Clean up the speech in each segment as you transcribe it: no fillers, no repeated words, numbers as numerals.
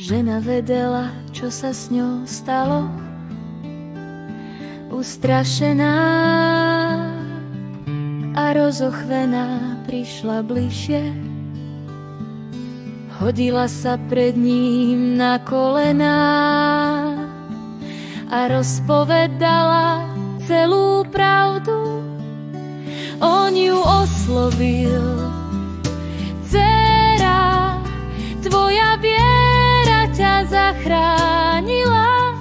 Žena vedela, čo sa s ňou stalo. Ustrašená a rozochvená prišla bližšie. Hodila sa pred ním na kolená a rozpovedala celú pravdu. On ju oslovil: Dcéra, tvoja viera ťa zachránila.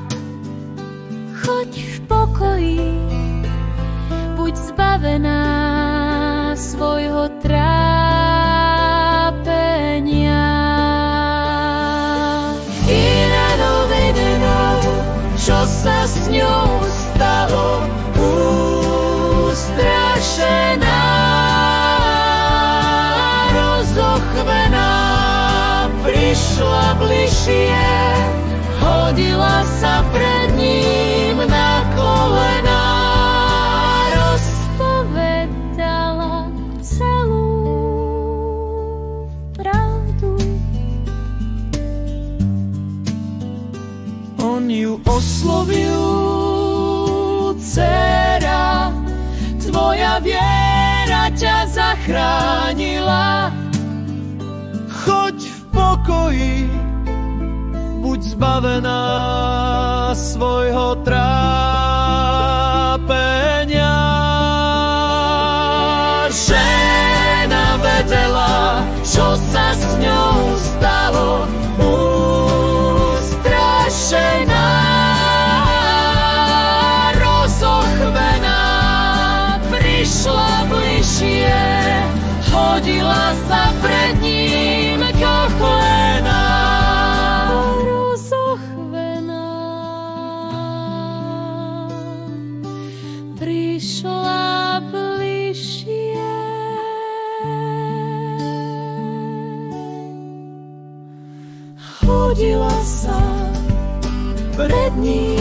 Choď v pokoji, buď zbavená svojho trápenia. Iréno vedela, čo sa s ňou stalo. Ustrašená, rozochvená, prišla bližšie, hodila sa pred ním na kolená, rozpovedala celú pravdu. On ju oslovil: Dcéra, tvoja viera ťa zachránila. Choď v pokoji, buď zbavená svojho trápenia. Žena vedela, čo sa s ňou stalo. Ustrašená, rozochvená, prišla bližšie, hodila sa pred ním k kolenám. Rozochvená, prišla bližšie, hodila sa pred ním